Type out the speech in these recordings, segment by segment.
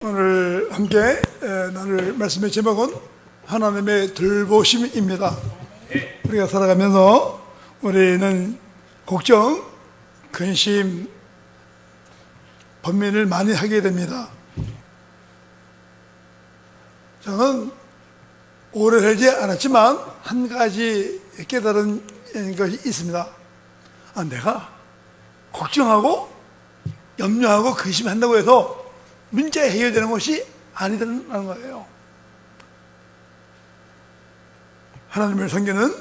오늘 함께 나눌 말씀의 제목은 하나님의 돌보심입니다. 우리가 살아가면서 우리는 걱정, 근심, 번민을 많이 하게 됩니다. 저는 오래 살지 않았지만 한 가지 깨달은 것이 있습니다. 내가 걱정하고 염려하고 근심한다고 해서 문제 해결되는 것이 아니라는 거예요. 하나님을 섬기는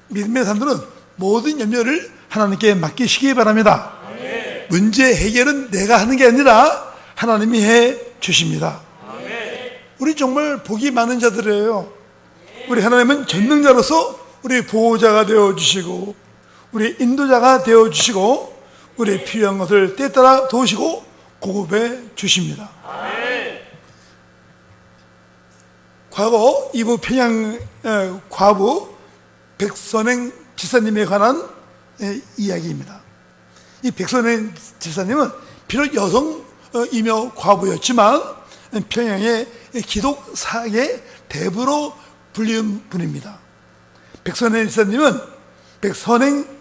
믿음의 사람들은 모든 염려를 하나님께 맡기시기 바랍니다. 아멘. 문제 해결은 내가 하는 게 아니라 하나님이 해 주십니다. 아멘. 우리 정말 복이 많은 자들이에요. 우리 하나님은 전능자로서 우리 보호자가 되어주시고 우리 인도자가 되어주시고 우리 필요한 것을 때에 따라 도우시고 공급해 주십니다. 아멘. 과거 이부 평양 과부 백선행 지사님에 관한 이야기입니다. 이 백선행 지사님은 비록 여성이며 과부였지만 평양의 기독 사학의 대부로 불리운 분입니다. 백선행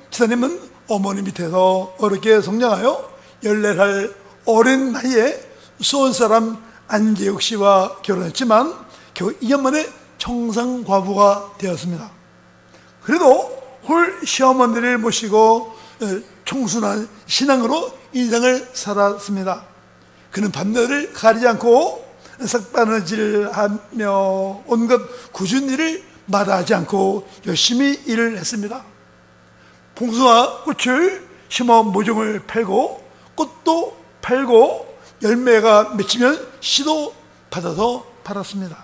지사님은 어머니 밑에서 어렵게 성장하여 14살 어린 나이에 수원 사람 안재욱 씨와 결혼했지만 겨우 2년 만에 청산과부가 되었습니다. 그래도 홀 시어머니를 모시고 청순한 신앙으로 인생을 살았습니다. 그는 밤낮을 가리지 않고 삭바느질하며 온갖 굳은 일을 마다하지 않고 열심히 일을 했습니다. 봉숭아 꽃을 심어 모종을 팔고 꽃도 팔고 열매가 맺히면 씨도 받아서 팔았습니다.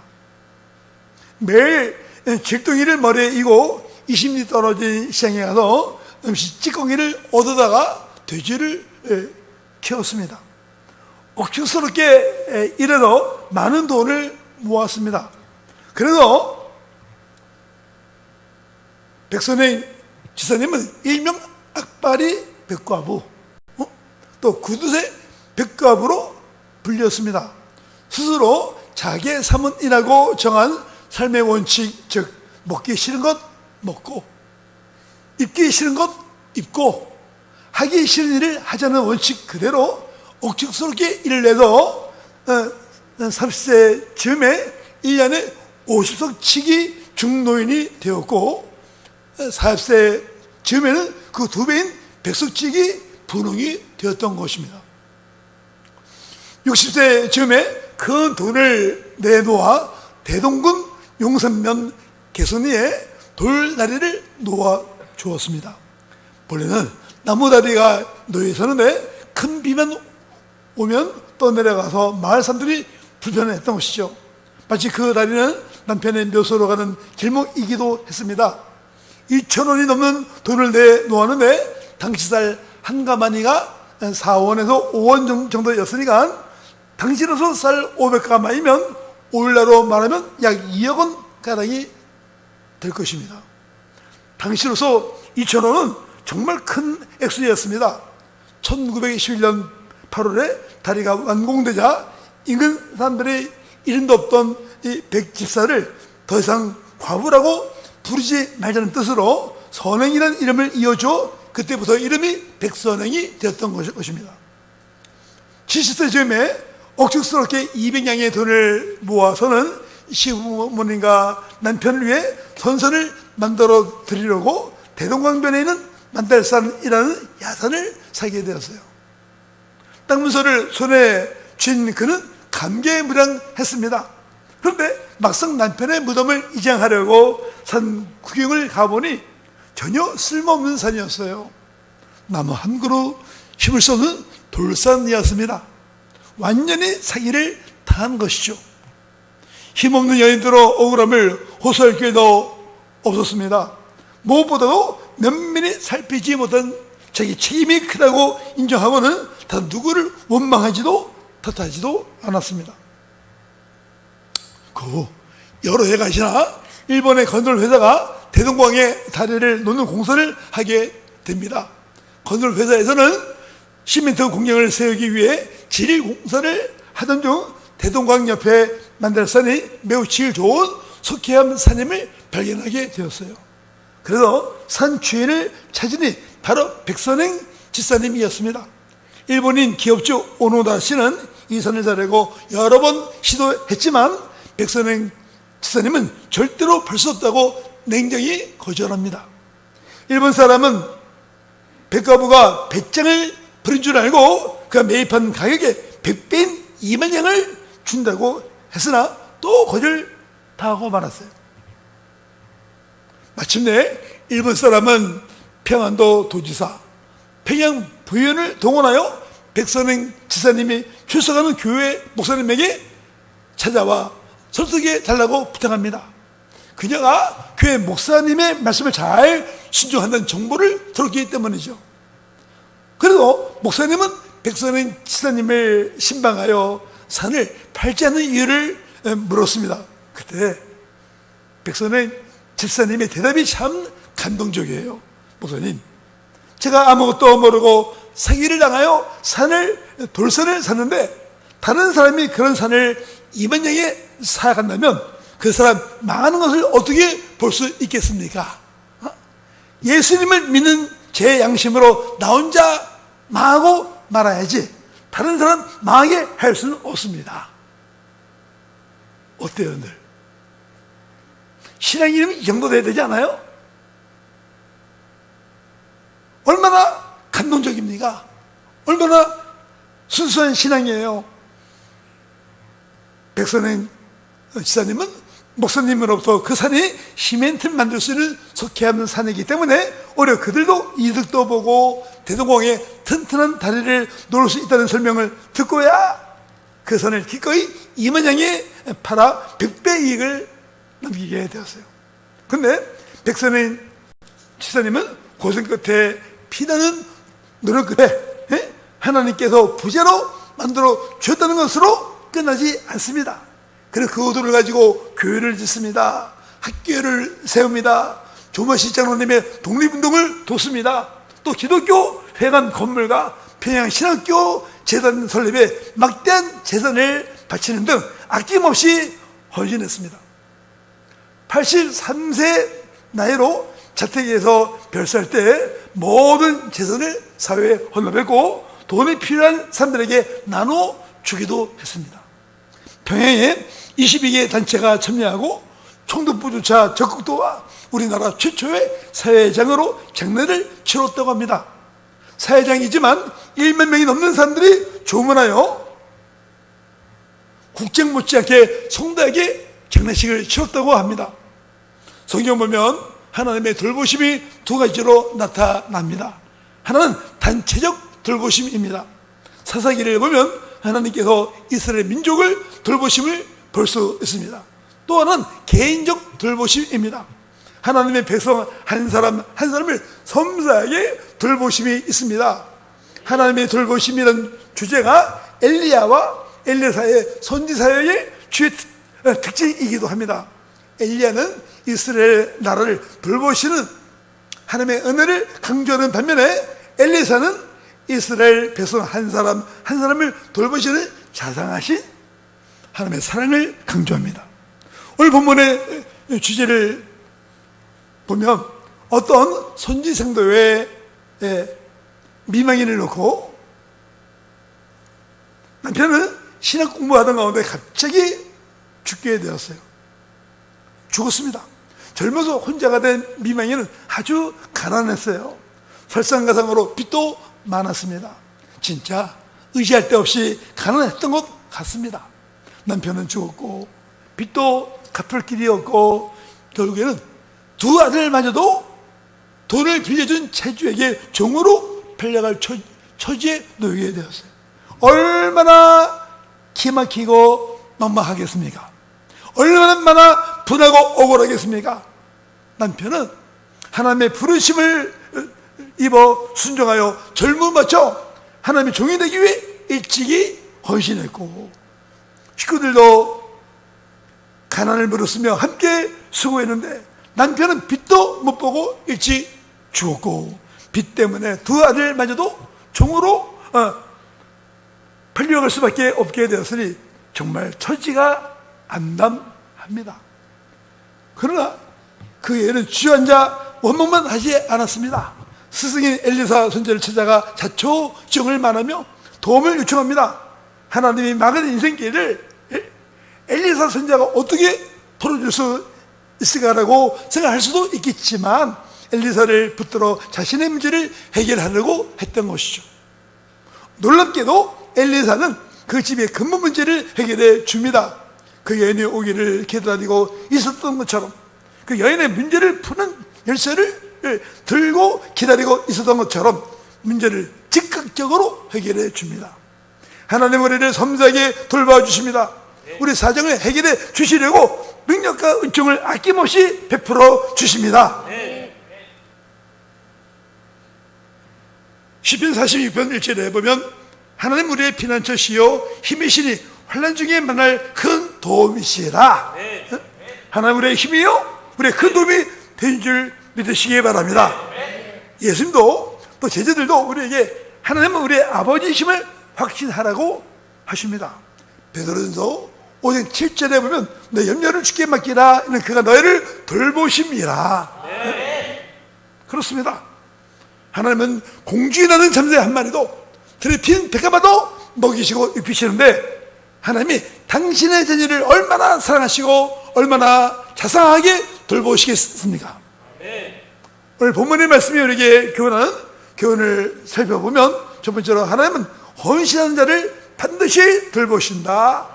매일 길동이를 머리에 이고 20리 떨어진 시장에 가서 음식 찌꺼기를 얻어다가 돼지를 키웠습니다. 억척스럽게 일해서 많은 돈을 모았습니다. 그래서 백선행 지사님은 일명 악바리 백과부, 또 구두쇠 백과부로 불렸습니다. 스스로 자기의 사문이라고 정한 삶의 원칙, 즉 먹기 싫은 것 먹고 입기 싫은 것 입고 하기 싫은 일을 하자는 원칙 그대로 억측스럽게 일을 해도 30세 즈음에 1년에 50석 치기 중노인이 되었고 40세 즈음에는 그 2배인 100석 치기 분홍이 되었던 것입니다. 60세 즈음에 큰 돈을 내놓아 대동군 용산면 개선리에 돌다리를 놓아 주었습니다. 본래는 나무다리가 놓여 있었는데 큰 비만 오면 떠내려가서 마을 사람들이 불편했던 것이죠. 마치 그 다리는 남편의 묘소로 가는 길목이기도 했습니다. 2,000원이 넘는 돈을 내놓았는데 당시살 한 가마니가 4원에서 5원 정도였으니까 당시로서 쌀 500가마이면 오늘날로 말하면 약 2억 원 가량이 될 것입니다. 당시로서 2,000원은 정말 큰 액수였습니다. 1921년 8월에 다리가 완공되자 인근 사람들이 이름도 없던 이 백집사를 더 이상 과부라고 부르지 말자는 뜻으로 선행이라는 이름을 이어줘 그때부터 이름이 백선행이 되었던 것입니다. 70세 즈음에 억측스럽게 200양의 돈을 모아서는 시부모님과 남편을 위해 선선을 만들어 드리려고 대동강변에 있는 만달산이라는 야산을 사게 되었어요. 땅 문서를 손에 쥔 그는 감개무량했습니다. 그런데 막상 남편의 무덤을 이장하려고 산 구경을 가보니 전혀 쓸모없는 산이었어요. 나무 한 그루 힘을 쏟는 돌산이었습니다. 완전히 사기를 당한 것이죠. 힘없는 여인들로 억울함을 호소할 기회도 없었습니다. 무엇보다도 면밀히 살피지 못한 자기 책임이 크다고 인정하고는 다 누구를 원망하지도 탓하지도 않았습니다. 그 후 여러 해가 지나 일본의 건설회사가 대동강에 다리를 놓는 공사를 하게 됩니다. 건설회사에서는 시멘트 공장을 세우기 위해 지리 공사를 하던 중 대동강 옆에 만들 산이 매우 질 좋은 석회암 산임을 발견하게 되었어요. 그래서 산 주인을 찾으니 바로 백선행 집사님이었습니다. 일본인 기업주 오노다 씨는 이 산을 자르고 여러 번 시도했지만 백선행 집사님은 절대로 볼 수 없다고 냉정히 거절합니다. 일본 사람은 백과부가 100장을 버린 줄 알고 그가 매입한 가격에 100배인 2만 양을 준다고 했으나 또 거절당하고 말았어요. 마침내 일본 사람은 평안도 도지사, 평양 부의원을 동원하여 백선행 지사님이 출석하는 교회 목사님에게 찾아와 설득해 달라고 부탁합니다. 그녀가 교회 목사님의 말씀을 잘 순종한다는 정보를 들었기 때문이죠. 그래도 목사님은 백선행 지사님을 신방하여 산을 팔지 않는 이유를 물었습니다. 그때 백선행 집사님의 대답이 참 감동적이에요. 목사님, 제가 아무것도 모르고 사기를 당하여 돌산을 샀는데 다른 사람이 그런 산을 2만 양에 사간다면 그 사람 망하는 것을 어떻게 볼 수 있겠습니까? 예수님을 믿는 제 양심으로 나 혼자 망하고 말아야지 다른 사람 망하게 할 수는 없습니다. 어때요, 여러분들? 신앙 이름이 이 정도 돼야 되지 않아요? 얼마나 감동적입니까? 얼마나 순수한 신앙이에요. 백선행 지사님은 목사님으로부터 그 산이 시멘트를 만들 수 있는 석회암 산이기 때문에 오히려 그들도 이득도 보고 대동강에 튼튼한 다리를 놓을 수 있다는 설명을 듣고야 그 산을 기꺼이 2만 양에 팔아 100배 이익을 남기게 되었어요. 근데 백선행 지사님은 고생 끝에 피나는 노력 끝에 하나님께서 부자로 만들어 주셨다는 것으로 끝나지 않습니다. 그래서 그 의도를 가지고 교회를 짓습니다. 학교를 세웁니다. 조모시 장로님의 독립운동을 돕습니다. 또 기독교 회관 건물과 평양신학교 재단 설립에 막대한 재산을 바치는 등 아낌없이 헌신했습니다. 83세 나이로 자택에서 별살 때 모든 재산을 사회에 헌납했고 돈이 필요한 사람들에게 나눠주기도 했습니다. 평양에 22개 단체가 참여하고 총독부조차 적극도와 우리나라 최초의 사회장으로 장례를 치렀다고 합니다. 사회장이지만 1만 명이 넘는 사람들이 조문하여 국장 못지않게 성대하게 장례식을 치렀다고 합니다. 성경 보면 하나님의 돌보심이 두 가지로 나타납니다. 하나는 단체적 돌보심입니다. 사사기를 보면 하나님께서 이스라엘 민족을 돌보심을 볼 수 있습니다. 또 하나는 개인적 돌보심입니다. 하나님의 백성 한 사람 한 사람을 섬세하게 돌보심이 있습니다. 하나님의 돌보심이라는 주제가 엘리야와 엘리사의 선지사역의 주의 특징이기도 합니다. 엘리야는 이스라엘 나라를 돌보시는 하나님의 은혜를 강조하는 반면에 엘리사는 이스라엘 백성 한 사람 한 사람을 돌보시는 자상하신 하나님의 사랑을 강조합니다. 오늘 본문의 주제를 보면 어떤 선지생도의 미망인을 놓고 남편은 신학 공부하던 가운데 갑자기 죽게 되었어요. 죽었습니다. 젊어서 혼자가 된 미망인은 아주 가난했어요. 설상가상으로 빚도 많았습니다. 진짜 의지할 데 없이 가난했던 것 같습니다. 남편은 죽었고 빚도 갚을 길이 없고 결국에는 두 아들마저도 돈을 빌려준 채주에게 종으로 팔려갈 처지에 놓이게 되었어요. 얼마나 기막히고 막막하겠습니까? 얼마나 분하고 억울하겠습니까? 남편은 하나님의 부르심을 입어 순종하여 젊음 맞춰 하나님의 종이 되기 위해 일찍이 헌신했고 식구들도 가난을 물었으며 함께 수고했는데 남편은 빚도 못 보고 일찍 죽었고 빚 때문에 두 아들마저도 종으로 팔려갈 수밖에 없게 되었으니 정말 처지가 암담합니다. 그러나 그 예는 주저앉아 원망만 하지 않았습니다. 스승인 엘리사 선지자를 찾아가 자초지종을 말하며 도움을 요청합니다. 하나님이 막은 인생길을 엘리사 선지자가 어떻게 풀어줄 수 있을까라고 생각할 수도 있겠지만 엘리사를 붙들어 자신의 문제를 해결하려고 했던 것이죠. 놀랍게도 엘리사는 그 집의 근본 문제를 해결해 줍니다. 그 여인이 오기를 기다리고 있었던 것처럼, 그 여인의 문제를 푸는 열쇠를 들고 기다리고 있었던 것처럼 문제를 즉각적으로 해결해 줍니다. 하나님 우리를 섬세하게 돌봐주십니다. 우리 사정을 해결해 주시려고 능력과 은총을 아낌없이 베풀어 주십니다. 시편 42편 1절에 보면 하나님 우리의 피난처시요 힘이시니 환난 중에 만날 큰 도움이시라. 하나님 우리의 힘이요 우리의 큰 도움이 되는 줄 믿으시기 바랍니다. 예수님도 또 제자들도 우리에게 하나님은 우리의 아버지이심을 확신하라고 하십니다. 베드로전서 5장 7절에 보면 내 염려를 주께 맡기라. 이는 그가 너희를 돌보심이라. 그렇습니다. 하나님은 공중에 나는 잠새 한 마리도 들에 핀 백합화도 먹이시고 입히시는데, 하나님이 당신의 자녀를 얼마나 사랑하시고 얼마나 자상하게 돌보시겠습니까? 오늘 본문의 말씀이 우리에게 교훈하는 교훈을 살펴보면, 첫 번째로 하나님은 헌신하는 자를 반드시 돌보신다.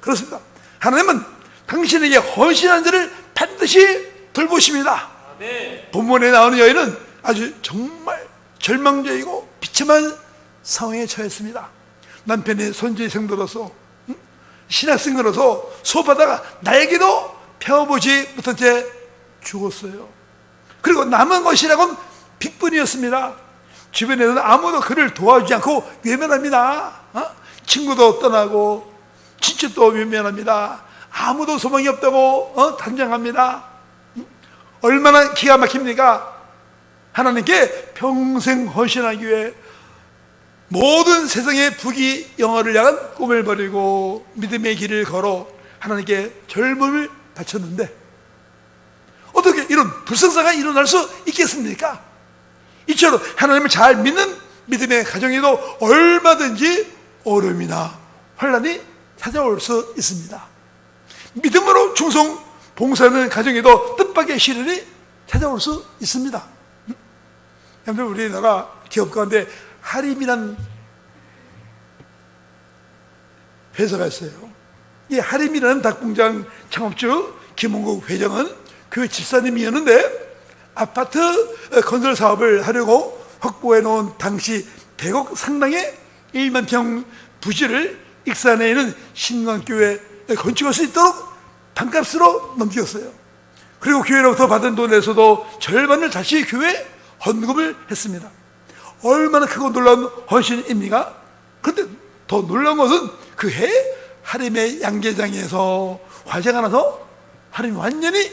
그렇습니다. 하나님은 당신에게 헌신하는 자를 반드시 돌보십니다. 본문에 나오는 여인은 아주 정말 절망적이고 비참한 상황에 처했습니다. 남편이 선지의 성도로서 신학생으로서 수업하다가 날개도 펴보지 못한 채 죽었어요. 그리고 남은 것이라고는 빚뿐이었습니다. 주변에는 아무도 그를 도와주지 않고 외면합니다. 친구도 떠나고 친척도 외면합니다. 아무도 소망이 없다고 단정합니다. 얼마나 기가 막힙니까? 하나님께 평생 헌신하기 위해 모든 세상의 부귀영화를 향한 꿈을 버리고 믿음의 길을 걸어 하나님께 젊음을 바쳤는데 어떻게 이런 불성사가 일어날 수 있겠습니까? 이처럼 하나님을 잘 믿는 믿음의 가정에도 얼마든지 어려움이나 환난이 찾아올 수 있습니다. 믿음으로 충성 봉사하는 가정에도 뜻밖의 시련이 찾아올 수 있습니다. 여러분들, 우리나라 기업 가운데 하림이란 회사가 있어요. 이 하림이라는 닭공장 창업주 김홍국 회장은 교회 집사님이었는데 아파트 건설 사업을 하려고 확보해 놓은 당시 100억 상당의 1만 평 부지를 익산에 있는 신광교회에 건축할 수 있도록 반값으로 넘겼어요. 그리고 교회로부터 받은 돈에서도 절반을 다시 교회에 헌금을 했습니다. 얼마나 크고 놀라운 헌신입니까? 그런데 더 놀라운 것은 그 해 하림의 양계장에서 화재가 나서 하림이 완전히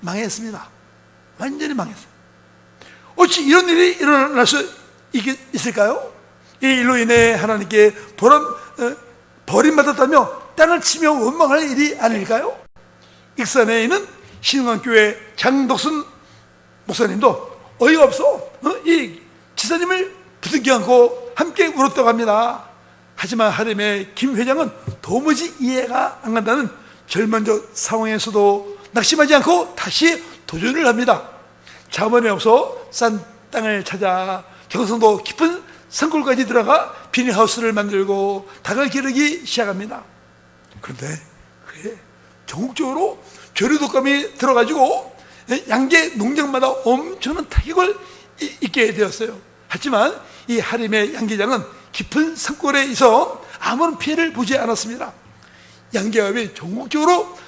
망했습니다. 완전히 망했어요. 어찌 이런 일이 일어날 수 있을까요? 이 일로 인해 하나님께 버림받았다며 땅을 치며 원망할 일이 아닐까요? 익산에 있는 신흥교회 장덕순 목사님도 어이가 없어 이 지사님을 부둥켜 안고 함께 울었다고 합니다. 하지만 하림의 김 회장은 도무지 이해가 안 간다는 절망적 상황에서도 낙심하지 않고 다시 도전을 합니다. 자본이 없어 싼 땅을 찾아 경상도 깊은 산골까지 들어가 비닐하우스를 만들고 닭을 기르기 시작합니다. 그런데 그게 전국적으로 조류 독감이 들어가지고 양계 농장마다 엄청난 타격을 입게 되었어요. 하지만 이 하림의 양계장은 깊은 산골에 있어 아무런 피해를 보지 않았습니다. 양계업이 전국적으로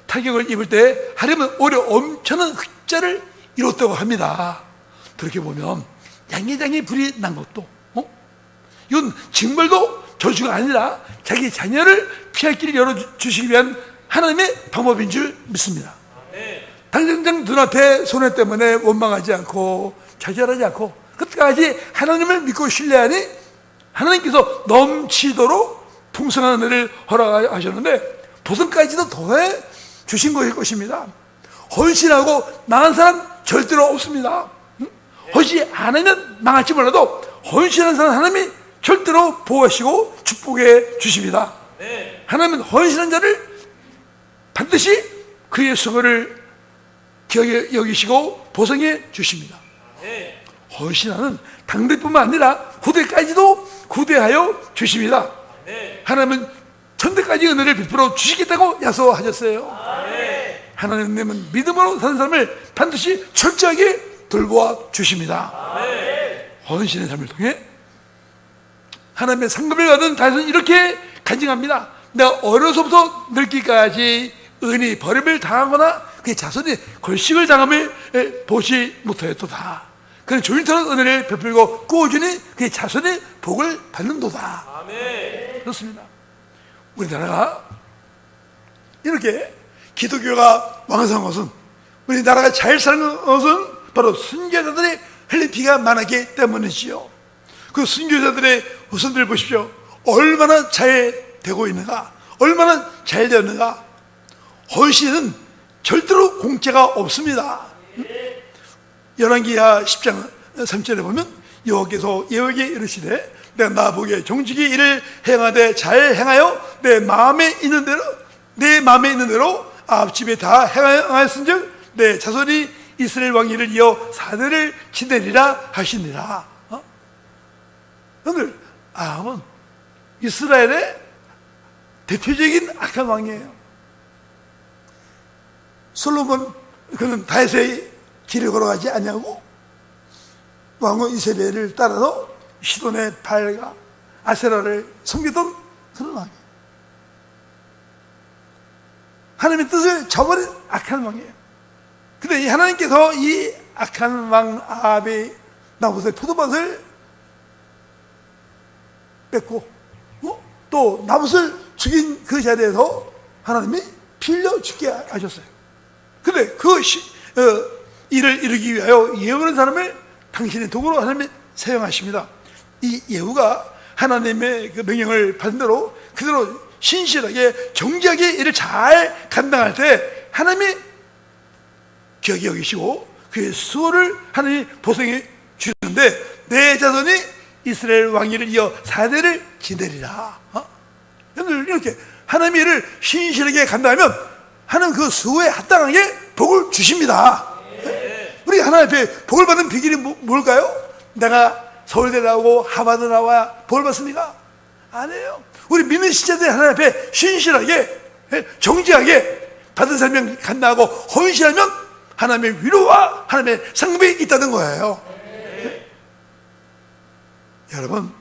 타격을 입을 때 하림은 오히려 엄청난 흑자를 이뤘다고 합니다. 그렇게 보면 양계장이 불이 난 것도 이건 징벌도 저주가 아니라 자기 자녀를 피할 길을 열어주시기 위한 하나님의 방법인 줄 믿습니다. 당장 눈앞에 손해 때문에 원망하지 않고 좌절하지 않고 끝까지 하나님을 믿고 신뢰하니 하나님께서 넘치도록 풍성한 은혜를 허락하셨는데 보석까지도 더해 주신 것일 것입니다. 헌신하고 망한 사람 절대로 없습니다. 헌신 안 하면 망할지 몰라도 헌신하는 사람 하나님이 절대로 보호하시고 축복해 주십니다. 하나님은 헌신한 자를 반드시 그의 수고를 기억에 여기시고 보상해 주십니다. 헌신하는 당대뿐만 아니라 후대까지도 구대하여 주십니다. 하나님은 천대까지 은혜를 베풀어 주시겠다고 약속하셨어요. 하나님은 믿음으로 사는 사람을 반드시 철저하게 돌보아 주십니다. 헌신의 삶을 통해 하나님의 상급을 받은 다윗은 이렇게 간증합니다. 내가 어려서부터 늙기까지 은히 버림을 당하거나 그의 자손이 걸식을 당함을 보지 못하였도다. 그는 조일토록 은혜를 베풀고 꾸어주니 그의 자손이 복을 받는도다. 그렇습니다. 우리나라가 이렇게 기독교가 왕성한 것은, 우리나라가 잘 사는 것은 바로 순교자들의 흘린 피가 많았기 때문이지요. 그 순교자들의 후손들 보십시오. 얼마나 잘 되고 있는가, 얼마나 잘 되었는가. 헌신은 절대로 공짜가 없습니다. 열왕기하 10장 3절에 보면 여호와께서 예후에게 이르시되 내가 나보기에 정직히 이를 행하되 잘 행하여 내 마음에 있는 대로 앞집에 다 행하였은즉 내 자손이 이스라엘 왕위를 이어 4대를 지내리라 하시니라. 오늘 아합은 이스라엘의 대표적인 악한 왕이에요. 솔로몬 그는 다윗의 길을 걸어가지 아니하고 왕후 이세벨을 따라서 시돈의 발과 아세라를 섬기던 그런 왕이에요. 하나님의 뜻을 저버린 악한 왕이에요. 근데 하나님께서 이 악한 왕 아합의 나봇의 포도밭을 뺏고 또 나봇을 죽인 그 자리에서 하나님이 빌려 죽게 하셨어요. 근데 그 일을 이루기 위하여 예후라는 사람을 당신의 도구로 하나님이 사용하십니다. 이 예후가 하나님의 그 명령을 받은 대로 그대로 신실하게 정직하게 일을 잘 감당할 때 하나님이 기억이 여기시고 그의 수호를 하나님이 보상해 주시는데 내 자손이 이스라엘 왕위를 이어 4대를 지내리라. 이렇게 하나님의 일을 신실하게 감당하면 하나님 그 수호에 합당하게 복을 주십니다. 우리 하나님 앞에 복을 받는 비결이 뭘까요? 내가 서울대 나오고 하버드 나와야 복을 받습니까? 아니에요. 우리 믿는 신자들이 하나님 앞에 신실하게 정직하게 받은 삶을 감당하고 헌신하면 하나님의 위로와 하나님의 상급이 있다는 거예요. 여러분,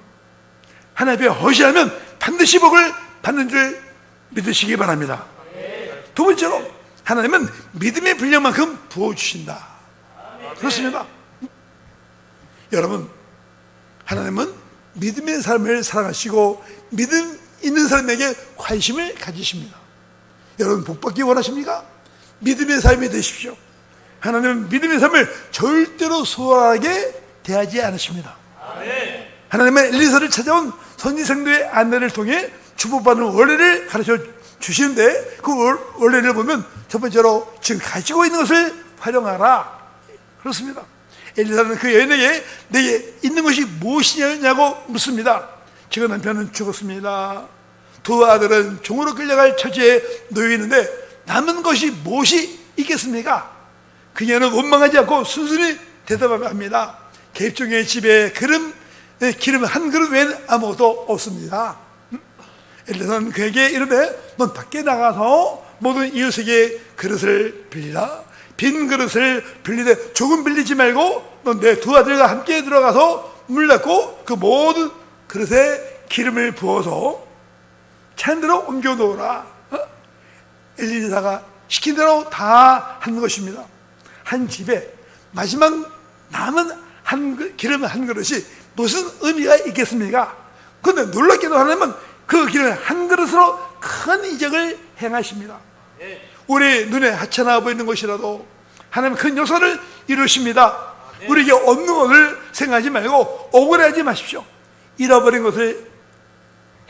하나님 앞에 헌신하면 반드시 복을 받는 줄 믿으시기 바랍니다. 두 번째로 하나님은 믿음의 분량만큼 부어주신다. 그렇습니다. 여러분, 하나님은 믿음의 삶을 사랑하시고 믿음 있는 사람에게 관심을 가지십니다. 여러분 복받기 원하십니까? 믿음의 삶이 되십시오. 하나님은 믿음의 삶을 절대로 소홀하게 대하지 않으십니다. 하나님은 엘리사를 찾아온 선지생도의 안내를 통해 주복받는 원리를 가르쳐 주시는데 그 원리를 보면 첫 번째로 지금 가지고 있는 것을 활용하라. 그렇습니다. 엘리사는 그 여인에게 내게 있는 것이 무엇이냐고 묻습니다. 지금 남편은 죽었습니다. 두 아들은 종으로 끌려갈 처지에 놓여 있는데 남은 것이 무엇이 있겠습니까? 그녀는 원망하지 않고 순순히 대답합니다. 객종의 집에 기름 한 그릇 외에는 아무것도 없습니다. 엘리사는 그에게 이르되 넌 밖에 나가서 모든 이웃에게 그릇을 빌리라. 빈 그릇을 빌리되 조금 빌리지 말고 넌 내 두 아들과 함께 들어가서 물 닦고 그 모든 그릇에 기름을 부어서 찬 대로 옮겨 놓으라. 엘리사가 시킨 대로 다 한 것입니다. 한 집에 마지막 남은 기름 한 그릇이 무슨 의미가 있겠습니까? 그런데 놀랍게도 하나님은 그 기름 한 그릇으로 큰 이적을 행하십니다. 우리 눈에 하찮아 보이는 것이라도 하나님은 큰 역사를 이루십니다. 우리에게 없는 것을 생각하지 말고 억울해하지 마십시오. 잃어버린 것을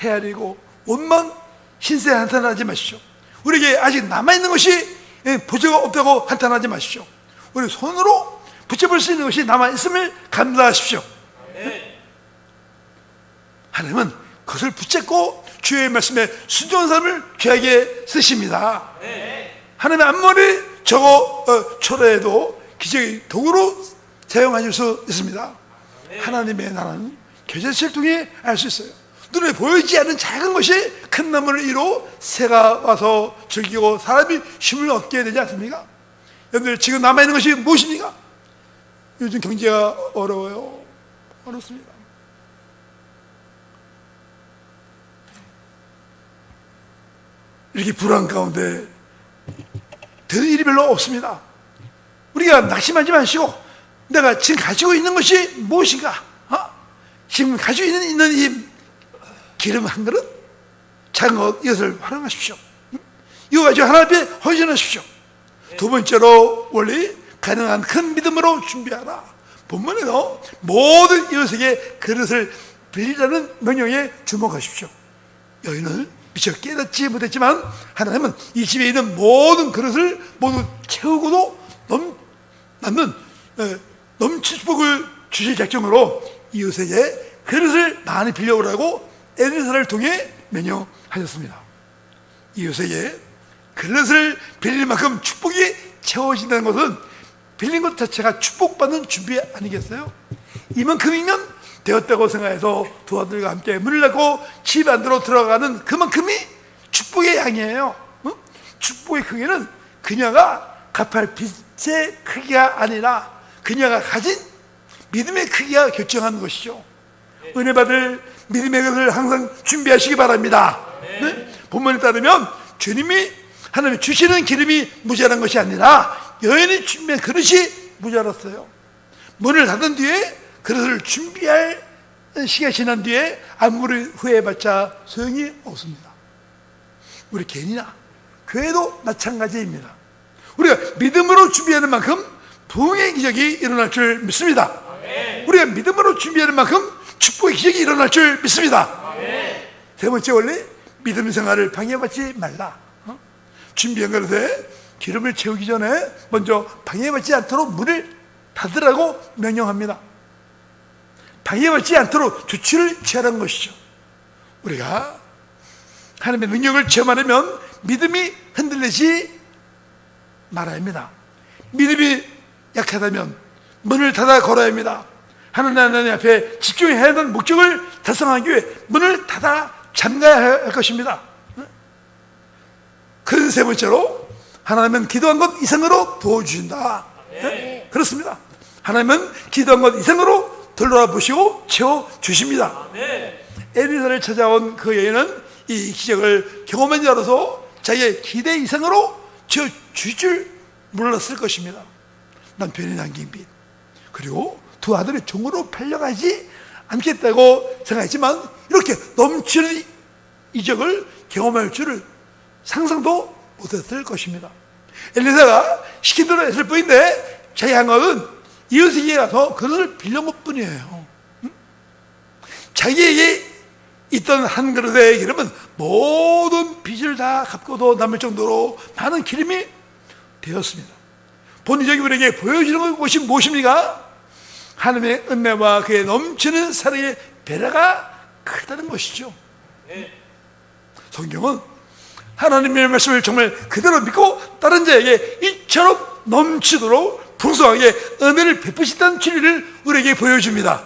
헤아리고 원망 신세 한탄하지 마십시오. 우리에게 아직 남아있는 것이 보조가 없다고 한탄하지 마십시오. 우리 손으로 붙여볼 수 있는 것이 남아있음을 감사하십시오. 하나님은 그것을 붙잡고 주의 말씀에 순종한 삶을 귀하게 쓰십니다. 하나님의 앞머리 저거 초라해도 기적의 도구로 사용하실 수 있습니다. 하나님의 나라는 겨자씨를 통해 알 수 있어요. 눈에 보이지 않는 작은 것이 큰 나무를 이루 새가 와서 즐기고 사람이 쉼을 얻게 되지 않습니까? 여러분들 지금 남아있는 것이 무엇입니까? 요즘 경제가 어려워요. 어렵습니다. 이렇게 불안 가운데 되는 일이 별로 없습니다. 우리가 낙심하지 마시고 내가 지금 가지고 있는 것이 무엇인가? 지금 가지고 있는 이 기름 한 그릇? 작은 것 이것을 활용하십시오. 이거 가지고 하나님 앞에 헌신하십시오. 두 번째로 원리 가능한 큰 믿음으로 준비하라. 본문에도 모든 이웃에게 그릇을 빌리라는 명령에 주목하십시오. 여인은 미처 깨닫지 못했지만 하나님은 이 집에 있는 모든 그릇을 모두 채우고도 남는 넘칠 축복을 주실 작정으로 이웃에게 그릇을 많이 빌려오라고 엘리사를 통해 명령하셨습니다. 이웃에게 그릇을 빌릴 만큼 축복이 채워진다는 것은 빌린 것 자체가 축복받는 준비 아니겠어요? 이만큼이면 되었다고 생각해서 두 아들과 함께 문을 닫고 집 안으로 들어가는 그만큼이 축복의 양이에요. 축복의 크기는 그녀가 갚을 빚의 크기가 아니라 그녀가 가진 믿음의 크기가 결정하는 것이죠. 은혜 받을 믿음의 것을 항상 준비하시기 바랍니다. 네? 본문에 따르면 주님이 하나님이 주시는 기름이 모자란 것이 아니라 여인이 준비한 그릇이 모자랐어요. 문을 닫은 뒤에 그릇을 준비할 시간이 지난 뒤에 아무리 후회해봤자 소용이 없습니다. 우리 개인이나 교회도 마찬가지입니다. 우리가 믿음으로 준비하는 만큼 부흥의 기적이 일어날 줄 믿습니다. 우리가 믿음으로 준비하는 만큼 축복의 기적이 일어날 줄 믿습니다. 세 번째 원리, 믿음 생활을 방해받지 말라. 준비한 그릇에 기름을 채우기 전에 먼저 방해받지 않도록 문을 닫으라고 명령합니다. 방해받지 않도록 조치를 취하라는 것이죠. 우리가 하나님의 능력을 체험하려면 믿음이 흔들리지 말아야 합니다. 믿음이 약하다면 문을 닫아 걸어야 합니다. 하나님 앞에 집중해야 하는 목적을 달성하기 위해 문을 닫아 잠가야 할 것입니다. 그래서 세 번째로 하나님은 기도한 것 이상으로 부어주신다. 네? 그렇습니다. 하나님은 기도한 것 이상으로 돌아보시고 채워주십니다. 엘리사를 찾아온 그 여인은 이 기적을 경험한 자로서 자기의 기대 이상으로 채워줄 줄 몰랐을 것입니다. 남편이 남긴 빚, 그리고 두 아들이 종으로 팔려가지 않겠다고 생각했지만 이렇게 넘치는 이적을 경험할 줄을 상상도 못했을 것입니다. 엘리사가 시킨 대로 했을 뿐인데 자기 한것은 이웃에게 가서 그릇을 빌려온 것 뿐이에요. 자기에게 있던 한 그릇의 기름은 모든 빚을 다 갚고도 남을 정도로 많은 기름이 되었습니다. 본인적인 우리에게 보여주는 것이 무엇입니까? 하나님의 은혜와 그의 넘치는 사랑의 배려가 크다는 것이죠. 성경은 하나님의 말씀을 정말 그대로 믿고 다른 자에게 이처럼 넘치도록 풍성하게 은혜를 베푸시다는 진리를 우리에게 보여줍니다.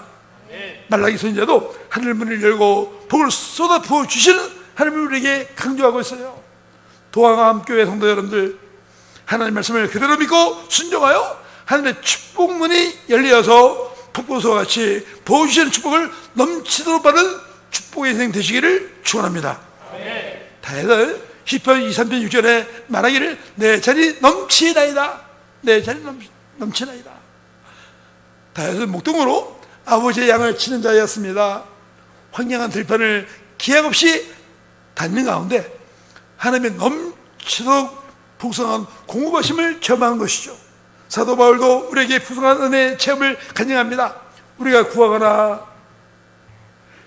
말라기 선지자도 하늘 문을 열고 복을 쏟아 부어 주시는 하나님을 우리에게 강조하고 있어요. 도항암교회 성도 여러분들, 하나님의 말씀을 그대로 믿고 순종하여 하나님의 축복문이 열려서 폭포수와 같이 부어주시는 축복을 넘치도록 받은 축복의 인생 되시기를 축원합니다. 다들 시편 23편 6절에 말하기를 내 잔이 넘치나이다. 내 잔이 넘치나이다. 다윗은 목동으로 아버지의 양을 치는 자였습니다. 황량한 들판을 기약 없이 다니는 가운데 하나님의 넘치도록 풍성한 공급하심을 체험한 것이죠. 사도 바울도 우리에게 풍성한 은혜의 체험을 간증합니다. 우리가 구하거나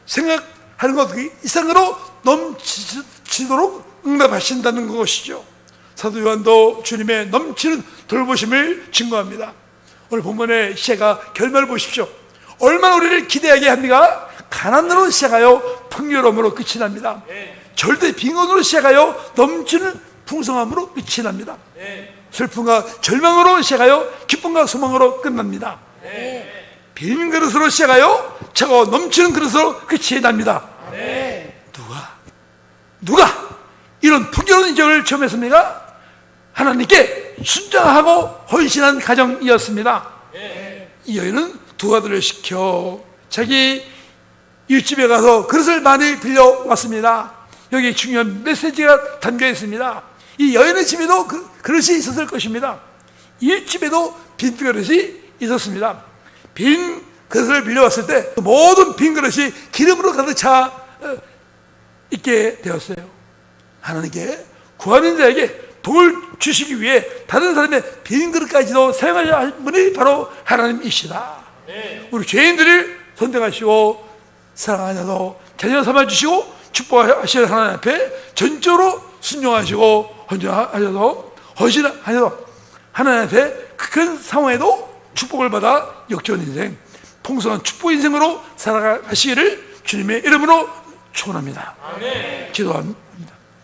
생각하는 것 이상으로 넘치도록 응답하신다는 것이죠. 사도 요한도 주님의 넘치는 돌보심을 증거합니다. 오늘 본문의 시제가 결말을 보십시오. 얼마나 우리를 기대하게 합니까? 가난으로 시작하여 풍요로움으로 끝이 납니다. 절대 빈곤으로 시작하여 넘치는 풍성함으로 끝이 납니다. 슬픔과 절망으로 시작하여 기쁨과 소망으로 끝납니다. 빈 그릇으로 시작하여 차가워 넘치는 그릇으로 끝이 납니다. 누가 이런 풍요로운 인정을 체험했습니까? 하나님께 순종하고 헌신한 가정이었습니다. 이 여인은 두 아들을 시켜 자기 이웃집에 가서 그릇을 많이 빌려왔습니다. 여기 중요한 메시지가 담겨 있습니다. 이 여인의 집에도 그릇이 있었을 것입니다. 이웃집에도 빈 그릇이 있었습니다. 빈 그릇을 빌려왔을 때 모든 빈 그릇이 기름으로 가득 차 있게 되었어요. 하나님께 구하는 자에게 복을 주시기 위해 다른 사람의 빈 그릇까지도 사용하셔야 할 분이 바로 하나님이시다. 우리 죄인들을 선택하시고 사랑하셔서 자녀 삼아주시고 축복하시는 하나님 앞에 전적으로 순종하시고 헌신하셔서 하나님 앞에 큰 상황에도 축복을 받아 역전 인생, 풍성한 축복 인생으로 살아가시기를 주님의 이름으로 축원합니다. 기도합니다.